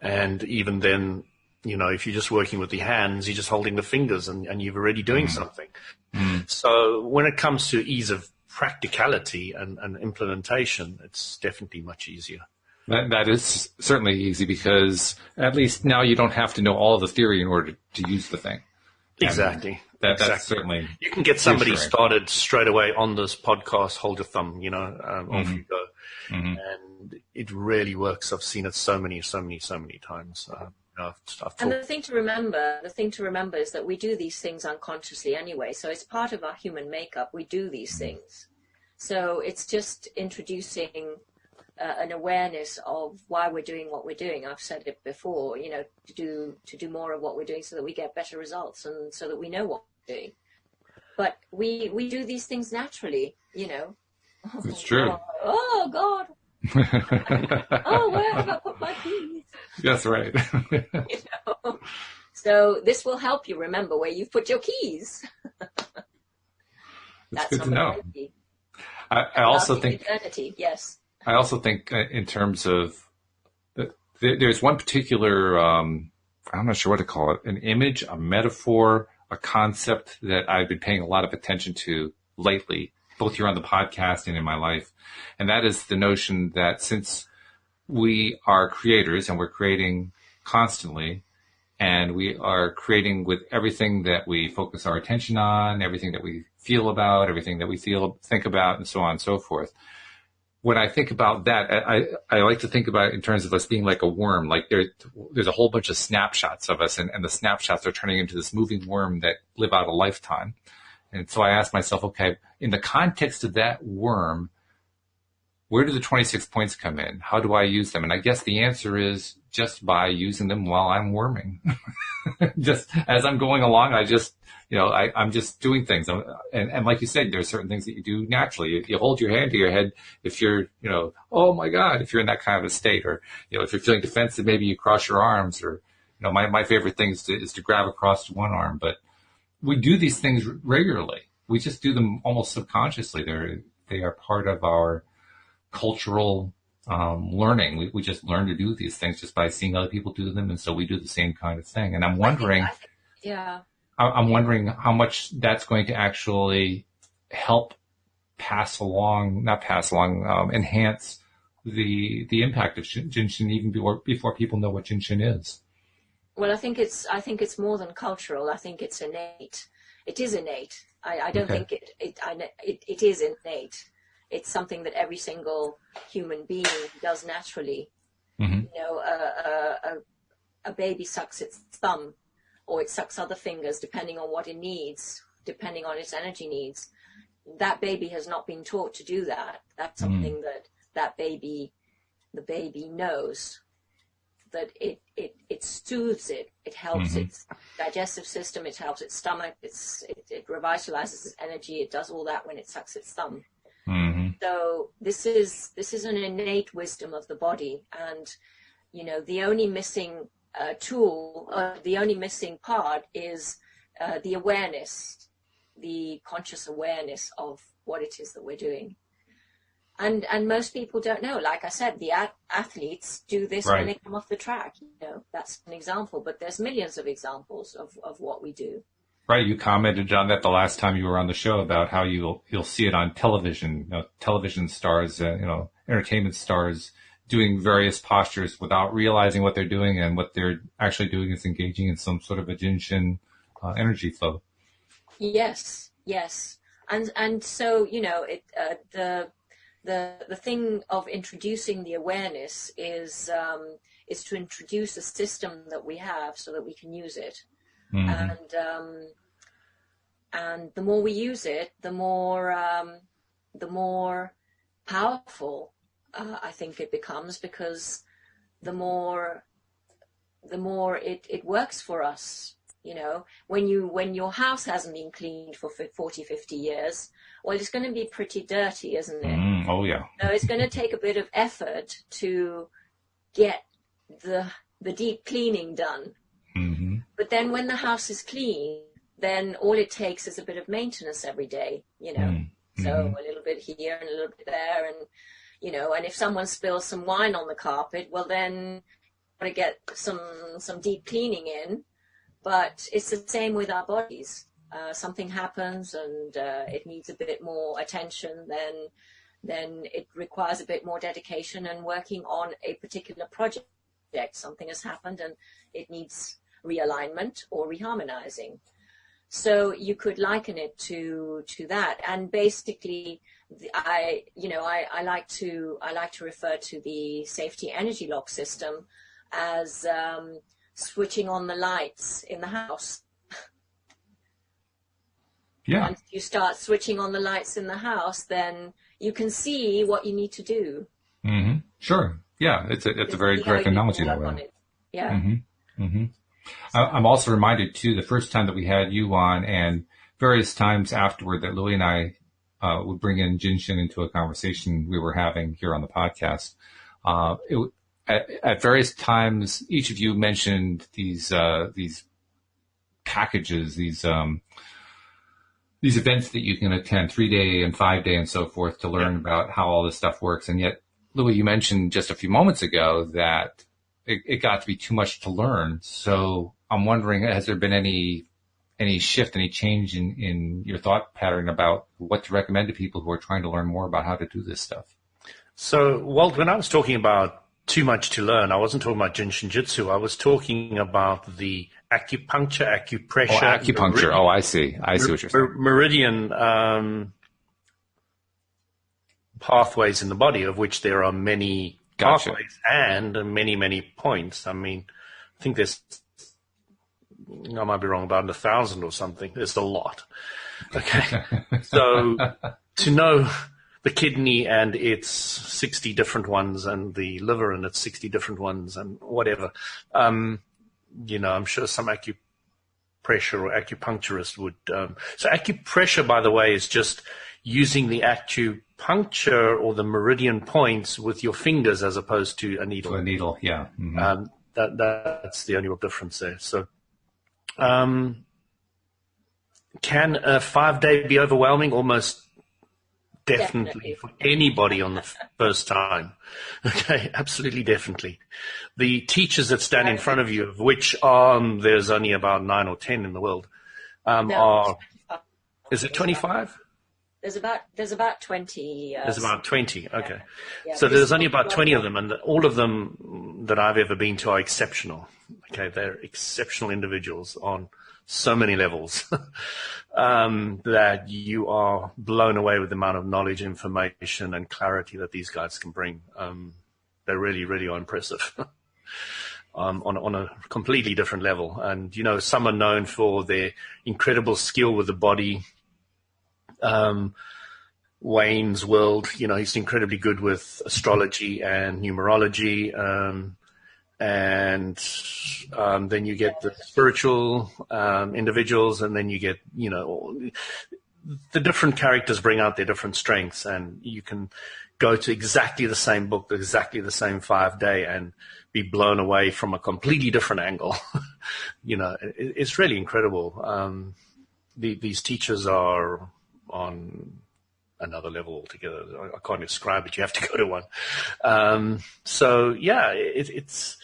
And even then, if you're just working with the hands, you're just holding the fingers and you're already doing something. So when it comes to ease of practicality and implementation, it's definitely much easier. That is certainly easy because at least now you don't have to know all of the theory in order to use the thing. Exactly. That's certainly. You can get somebody started straight away on this podcast. Hold your thumb, off you go, and it really works. I've seen it so many times. And the thing to remember is that we do these things unconsciously anyway. So it's part of our human makeup. We do these things. So it's just introducing an awareness of why we're doing what we're doing. I've said it before, to do more of what we're doing so that we get better results and so that we know what we're doing. But we do these things naturally, It's true. Oh God. Oh, where have I put my keys? That's right. So this will help you remember where you've put your keys. That's good to know. 20. I also think eternity, yes. I also think in terms of there's one particular I'm not sure what to call it, an image, a metaphor, a concept that I've been paying a lot of attention to lately, both here on the podcast and in my life. And that is the notion that since we are creators and we're creating constantly, and we are creating with everything that we focus our attention on, everything that we feel about, everything that we think about, and so on and so forth. When I think about that, I like to think about it in terms of us being like a worm. Like there's a whole bunch of snapshots of us, and the snapshots are turning into this moving worm that live out a lifetime. And so I asked myself, okay, in the context of that worm, where do the 26 points come in? How do I use them? And I guess the answer is just by using them while I'm worming. Just as I'm going along, I'm just doing things. And like you said, there's certain things that you do naturally. You hold your hand to your head if you're, oh my God, if you're in that kind of a state, or, if you're feeling defensive, maybe you cross your arms, or, my favorite thing is to grab across one arm. But we do these things regularly. We just do them almost subconsciously. They are part of our cultural learning. We just learn to do these things just by seeing other people do them, and so we do the same kind of thing. And I'm wondering, I'm wondering how much that's going to actually help enhance the impact of Jin Shin even before people know what Jin Shin is. Well, I think it's more than cultural. I think it's innate. It is innate. I don't think it is innate. It's something that every single human being does naturally. Mm-hmm. A baby sucks its thumb, or it sucks other fingers, depending on what it needs, depending on its energy needs. That baby has not been taught to do that. That's something that the baby knows. That it soothes it. It helps its digestive system. It helps its stomach. It revitalizes its energy. It does all that when it sucks its thumb. Mm-hmm. So this is an innate wisdom of the body, and the only missing the only missing part is the awareness, the conscious awareness of what it is that we're doing. And most people don't know. Like I said, the athletes do this when they come off the track. That's an example, but there's millions of examples of what we do. Right. You commented on that the last time you were on the show about how you'll see it on television, television stars, entertainment stars doing various postures without realizing what they're doing, and what they're actually doing is engaging in some sort of a Jin Shin energy flow. Yes. And so, the thing of introducing the awareness is to introduce a system that we have so that we can use it. Mm-hmm. And the more we use it, the more powerful I think it becomes, because the more it works for us. When your house hasn't been cleaned for 40, 50 years, well, it's going to be pretty dirty, isn't it? Oh yeah. So it's going to take a bit of effort to get the deep cleaning done. Mm-hmm. But then when the house is clean, then all it takes is a bit of maintenance every day, Mm-hmm. So a little bit here and a little bit there, and and if someone spills some wine on the carpet, well then got to get some deep cleaning in. But it's the same with our bodies. Something happens and it needs a bit more attention, then it requires a bit more dedication and working on a particular project. Something has happened and it needs realignment or reharmonizing. So you could liken it to that. And basically, I like to refer to the safety energy lock system as switching on the lights in the house. Yeah. Once you start switching on the lights in the house, then you can see what you need to do. Mm-hmm. Sure. Yeah, it's a very correct analogy that way. Yeah. Mm-hmm. Mm-hmm. I'm also reminded too, the first time that we had you on, and various times afterward, that Louis and I would bring in Jin Shin into a conversation we were having here on the podcast. At various times, each of you mentioned these packages, these events that you can attend, 3-day and 5-day and so forth, to learn about how all this stuff works. And yet, Louis, you mentioned just a few moments ago that it got to be too much to learn. So I'm wondering, has there been any shift, any change in your thought pattern about what to recommend to people who are trying to learn more about how to do this stuff? So, Walt, when I was talking about too much to learn, I wasn't talking about Jin Shin Jyutsu. I was talking about the acupuncture, acupressure. Oh, acupuncture. I see what you're saying. Meridian pathways in the body, of which there are many pathways and many, many points. I mean, I think there's, I might be wrong, about 1,000 or something. There's a lot. Okay. So to know the kidney and its 60 different ones, and the liver and its 60 different ones, and whatever, I'm sure some acupressure or acupuncturist would. So acupressure, by the way, is just using the acupuncture or the meridian points with your fingers as opposed to a needle. A needle, yeah. Mm-hmm. That's the only real difference there. So, can a 5-day be overwhelming? Almost definitely for anybody on the first time. Okay, absolutely, definitely. The teachers that stand in front of you, of which there's only about 9 or 10 in the world, is it 25? There's about 20. There's about 20. Okay. Yeah, so there's only about 20 of them, and all of them that I've ever been to are exceptional. Okay. They're exceptional individuals on so many levels that you are blown away with the amount of knowledge, information, and clarity that these guys can bring. They really, really are impressive. On a completely different level. And, some are known for their incredible skill with the body. Wayne's World, he's incredibly good with astrology and numerology. And then you get the spiritual individuals, and then you get, the different characters bring out their different strengths, and you can go to exactly the same book, exactly the same 5-day, and be blown away from a completely different angle. It's really incredible. These teachers are on another level altogether. I can't describe it. You have to go to one. So yeah, it's.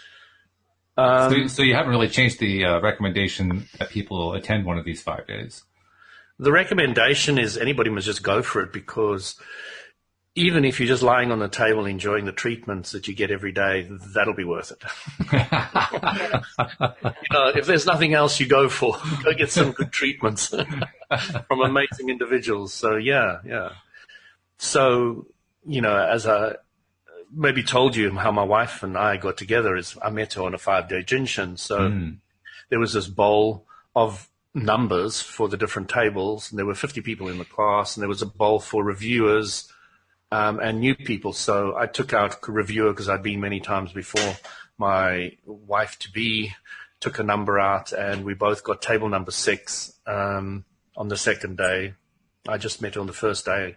So you haven't really changed the recommendation that people attend one of these 5 days. The recommendation is anybody must just go for it, because even if you're just lying on the table enjoying the treatments that you get every day, that'll be worth it. If there's nothing else you go for, go get some good treatments from amazing individuals. So, yeah. So, as I maybe told you how my wife and I got together, is I met her on a 5-day Jin Shin. So there was this bowl of numbers for the different tables, and there were 50 people in the class, and there was a bowl for reviewers and new people. So I took out a reviewer because I'd been many times before. My wife-to-be took a number out, and we both got table number 6 on the second day. I just met her on the first day,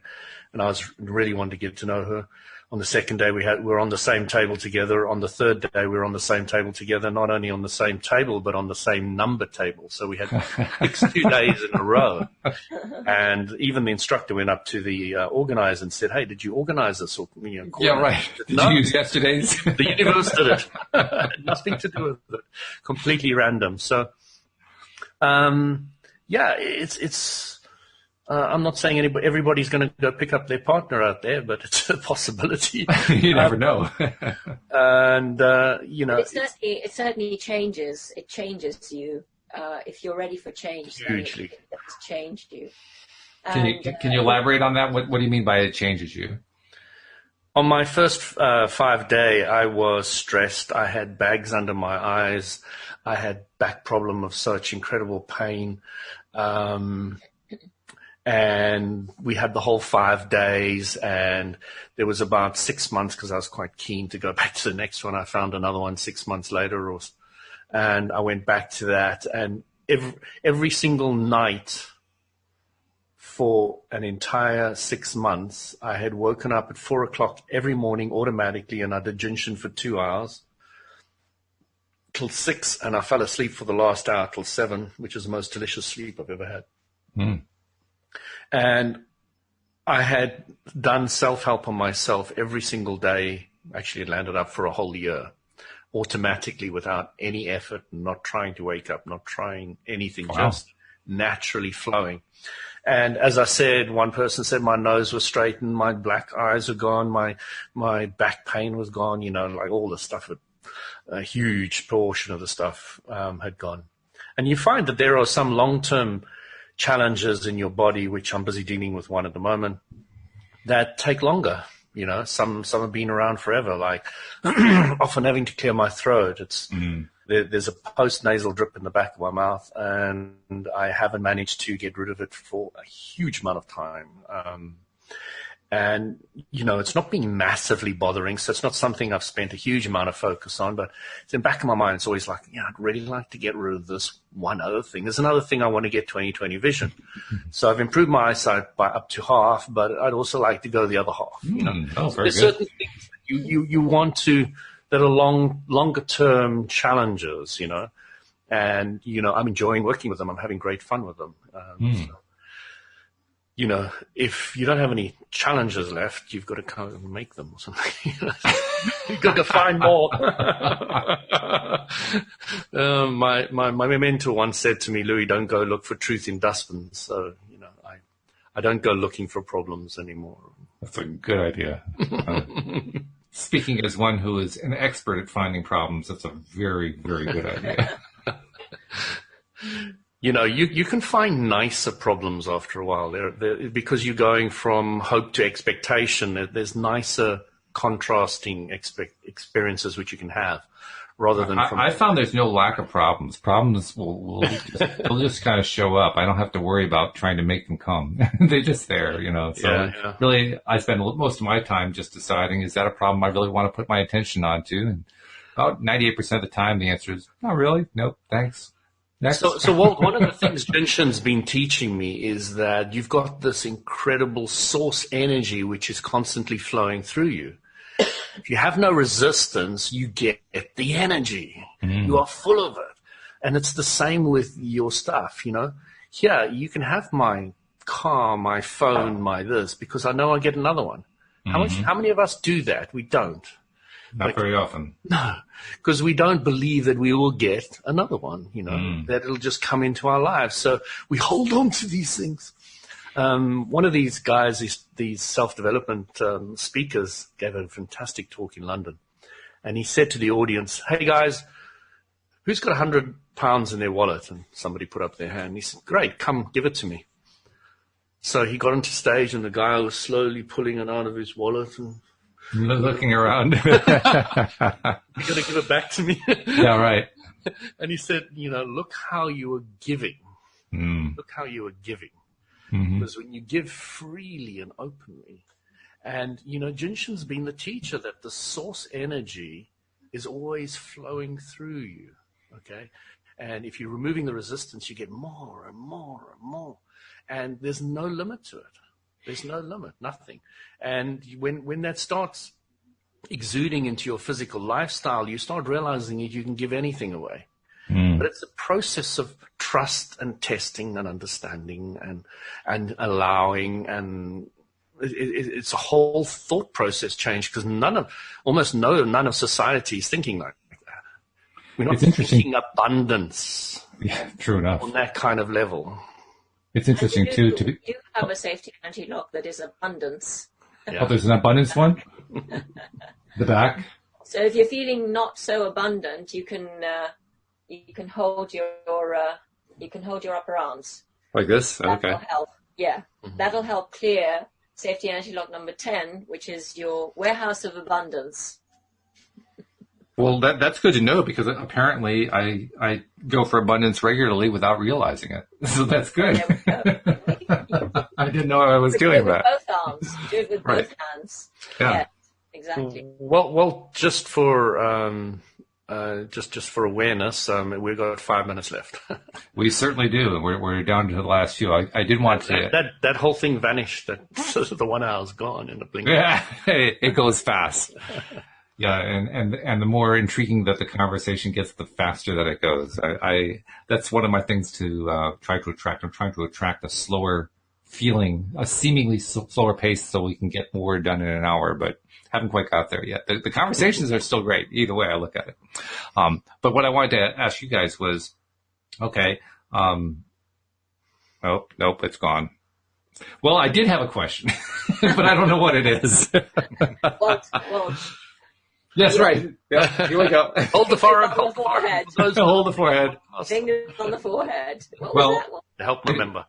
and I was really wanting to get to know her. On the second day, we were on the same table together. On the third day, we were on the same table together, not only on the same table, but on the same number table. So we had 2 days in a row. And even the instructor went up to the organizer and said, "Hey, did you organize this?" Or, yeah, right. Did you use yesterday's? The universe did it. Nothing to do with it. Completely random. So, it's I'm not saying everybody's going to go pick up their partner out there, but it's a possibility. You never know. And it certainly changes. It changes you if you're ready for change. Hugely, it's changed you. Can you elaborate on that? What do you mean by it changes you? On my first 5-day, I was stressed. I had bags under my eyes. I had back problem of such incredible pain. And we had the whole 5 days, and there was about 6 months, because I was quite keen to go back to the next one. I found another one 6 months later, and I went back to that. And every single night for an entire 6 months, I had woken up at 4 o'clock every morning automatically, and I did Jin Shin for 2 hours till 6, and I fell asleep for the last hour till 7, which is the most delicious sleep I've ever had. Mm. And I had done self-help on myself every single day. Actually, it landed up for a whole year, automatically, without any effort, not trying to wake up, not trying anything, Wow. just naturally flowing. And as I said, one person said my nose was straightened, my black eyes were gone, my back pain was gone, like all the stuff, a huge portion of the stuff had gone. And you find that there are some long-term challenges in your body, which I'm busy dealing with one at the moment, that take longer. Some have been around forever, like often having to clear my throat. There's a post-nasal drip in the back of my mouth, and I haven't managed to get rid of it for a huge amount of time. And, it's not been massively bothering, so it's not something I've spent a huge amount of focus on, but it's in the back of my mind. It's always like, I'd really like to get rid of this one other thing. There's another thing I want to get 20/20 vision. So I've improved my eyesight by up to half, but I'd also like to go the other half. Oh, very There's good. certain things that you want to, that are longer term challenges, and, I'm enjoying working with them. I'm having great fun with them. So, if you don't have any challenges left, you've got to come and make them or something. You've got to find more. My mentor once said to me, Louis, don't go look for truth in dustbins. So, I don't go looking for problems anymore. That's a good idea. Speaking as one who is an expert at finding problems, that's a very, very good idea. You can find nicer problems after a while. Because you're going from hope to expectation. There's nicer contrasting experiences which you can have, rather than. I found there's no lack of problems. Problems will just kind of show up. I don't have to worry about trying to make them come. They're just there, So really, I spend most of my time just deciding, is that a problem I really want to put my attention onto? And about 98% of the time, the answer is, not really. Nope, thanks. Next. So Walt, one of the things Jin Shin's been teaching me is that you've got this incredible source energy which is constantly flowing through you. If you have no resistance, you get the energy. You are full of it. And it's the same with your stuff, Here, you can have my car, my phone, my this, because I know I get another one. How many of us do that? We don't. Not very often. No, because we don't believe that we will get another one, that it'll just come into our lives. So we hold on to these things. One of these guys, these self-development speakers, gave a fantastic talk in London. And he said to the audience, hey, guys, who's got £100 in their wallet? And somebody put up their hand. He said, great, come, give it to me. So he got onto stage, and the guy was slowly pulling it out of his wallet and looking around. You got to give it back to me. Yeah, right. And he said, look how you are giving. Look how you are giving. Because when you give freely and openly, and, Jin Shin's been the teacher that the source energy is always flowing through you, okay? And if you're removing the resistance, you get more and more and more. And there's no limit to it. There's no limit, nothing. And when that starts exuding into your physical lifestyle, you start realizing that you can give anything away. But it's a process of trust and testing and understanding and allowing, and it's a whole thought process change, because almost none of society is thinking like that. We're not thinking abundance. Yeah, true enough. On that kind of level. It's interesting too to be. You have a safety anti-lock that is abundance. Yeah. Oh, there's an abundance one. The back. So if you're feeling not so abundant, you can hold your upper arms. Like this. That'll Okay. help. Yeah, that'll help clear safety anti-lock number 10, which is your warehouse of abundance. Well, that's good to know, because apparently I go for abundance regularly without realizing it. So that's good. There we go. I didn't know I was doing with that. both arms. Do it with both hands. Yeah. Yes, exactly. Well, just for just for awareness, we've got 5 minutes left. We certainly do. We're down to the last few. I did want to. That whole thing vanished. That the 1 hour's gone in the blink. Yeah, it goes fast. Yeah, and the more intriguing that the conversation gets, the faster that it goes. That's one of my things to try to attract. I'm trying to attract a slower feeling, a seemingly slower pace, so we can get more done in an hour. But haven't quite got there yet. The conversations are still great. Either way I look at it. But what I wanted to ask you guys was, okay. Oh, nope, it's gone. Well, I did have a question, but I don't know what it is. Walt. Yes, right. Yeah, here we go. Hold the forehead. Hold the forehead. Hold the forehead. Fingers on the forehead. What Well, was that one? To help remember.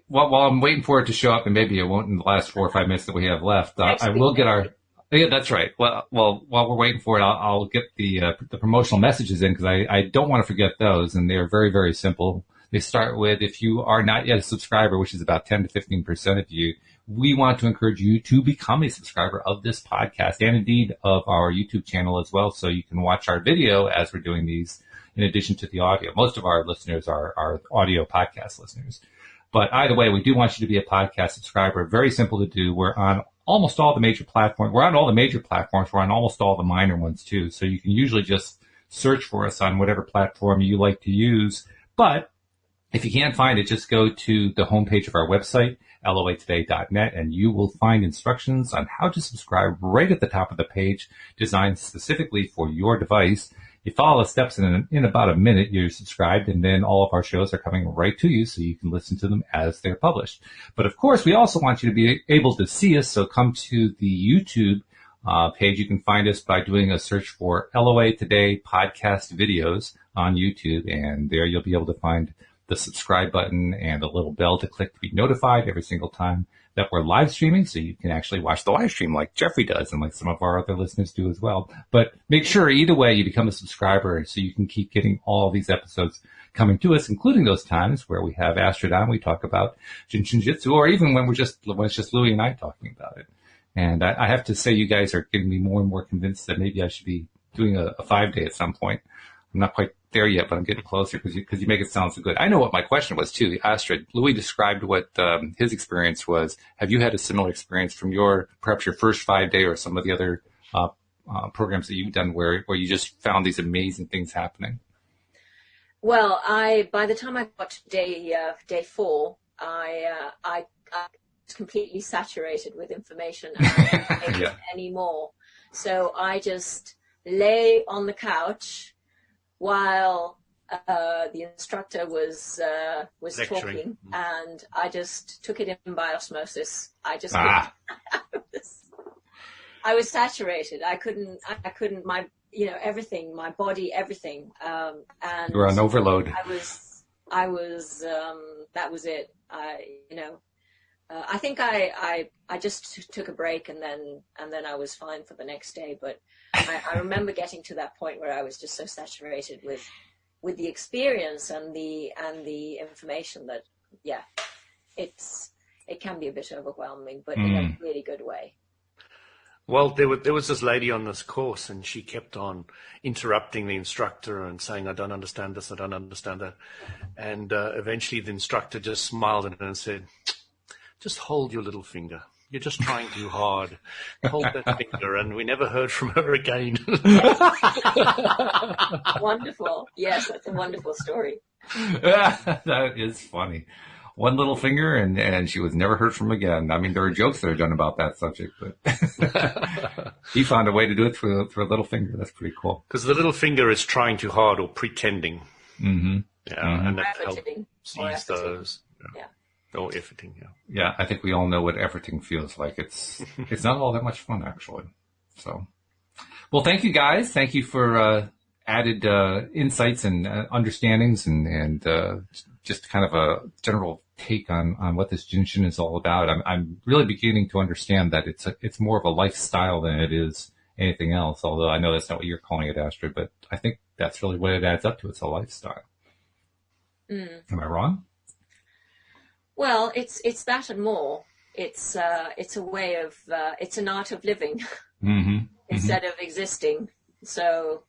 While I'm waiting for it to show up, and maybe it won't in the last 4 or 5 minutes that we have left, I will get our. Yeah, that's right. Well, while we're waiting for it, I'll get the promotional messages in because I don't want to forget those, and they are very, very simple. They start with, if you are not yet a subscriber, which is about 10 to 15% of you, we want to encourage you to become a subscriber of this podcast and indeed of our YouTube channel as well, so you can watch our video as we're doing these in addition to the audio. Most of our listeners are audio podcast listeners. But either way, we do want you to be a podcast subscriber. Very simple to do. We're on almost all the major platforms. We're on all the major platforms. We're on almost all the minor ones too. So you can usually just search for us on whatever platform you like to use. But if you can't find it, just go to the homepage of our website, loatoday.net, and you will find instructions on how to subscribe right at the top of the page, designed specifically for your device. You follow the steps in about a minute, you're subscribed, and then all of our shows are coming right to you so you can listen to them as they're published. But of course, we also want you to be able to see us, so come to the YouTube page. You can find us by doing a search for LOA Today podcast videos on YouTube, and there you'll be able to find the subscribe button and a little bell to click to be notified every single time that we're live streaming, so you can actually watch the live stream like Jeffrey does and like some of our other listeners do as well. But make sure either way you become a subscriber so you can keep getting all these episodes coming to us, including those times where we have Astrid on, we talk about Jin Shin Jyutsu, or even when it's just Louis and I talking about it. And I have to say, you guys are getting me more and more convinced that maybe I should be doing a 5-day at some point. I'm not quite there yet, but I'm getting closer because you make it sound so good. I know what my question was too, Astrid. Louis described what his experience was. Have you had a similar experience from perhaps your first 5-day or some of the other programs that you've done where you just found these amazing things happening? Well, by the time I got to day 4, I was completely saturated with information and I couldn't take it anymore. So I just lay on the couch while the instructor was talking, and I just took it in by osmosis. I just I was saturated. I couldn't everything, my body, everything. And you were on overload. I was that was it. I think I just took a break and then I was fine for the next day. But I remember getting to that point where I was just so saturated with the experience and the information that it can be a bit overwhelming, but in a really good way. Well, there was this lady on this course, and she kept on interrupting the instructor and saying, "I don't understand this, I don't understand that," and eventually the instructor just smiled at her and said, "Just hold your little finger. You're just trying too hard. Hold that finger." And we never heard from her again. Wonderful. Yes, that's a wonderful story. That is funny. One little finger, and she was never heard from again. I mean, there are jokes that are done about that subject, but he found a way to do it through a little finger. That's pretty cool. Because the little finger is trying too hard or pretending. Mm-hmm. Yeah, and that helps ease those. Yeah. Or efforting, Yeah, I think we all know what efforting feels like. It's not all that much fun, actually. So, well, thank you guys. Thank you for added insights and understandings and just kind of a general take on what this Jin Shin is all about. I'm really beginning to understand that it's more of a lifestyle than it is anything else. Although I know that's not what you're calling it, Astrid, but I think that's really what it adds up to. It's a lifestyle. Am I wrong? Well, it's that and more. It's a way of it's an art of living instead of existing. So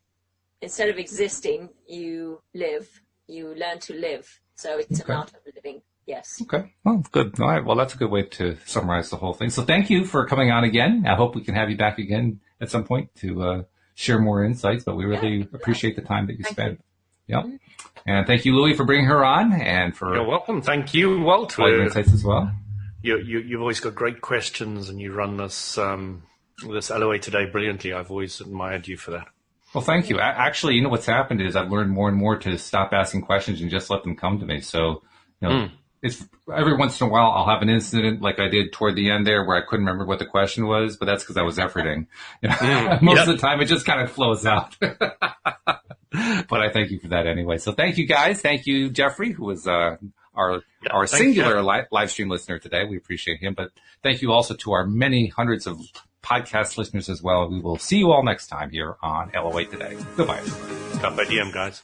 instead of existing, you live. You learn to live. So it's an art of living. Yes. Okay. Well, good. All right. Well, that's a good way to summarize the whole thing. So thank you for coming on again. I hope we can have you back again at some point to share more insights, but we really appreciate the time that you spent. Yep. And thank you, Louis, for bringing her on and for... You're welcome. Thank you, Walt. All your insights as well. You've always got great questions, and you run this LOA today brilliantly. I've always admired you for that. Well, thank you. Actually, you know, what's happened is I've learned more and more to stop asking questions and just let them come to me. So, you know, it's every once in a while I'll have an incident like I did toward the end there where I couldn't remember what the question was, but that's because I was efforting. You know, most of the time it just kind of flows out. But I thank you for that anyway. So thank you, guys. Thank you, Jeffrey, who was our singular live stream listener today. We appreciate him. But thank you also to our many hundreds of podcast listeners as well. We will see you all next time here on LOA Today. Goodbye. Stop by DM, guys.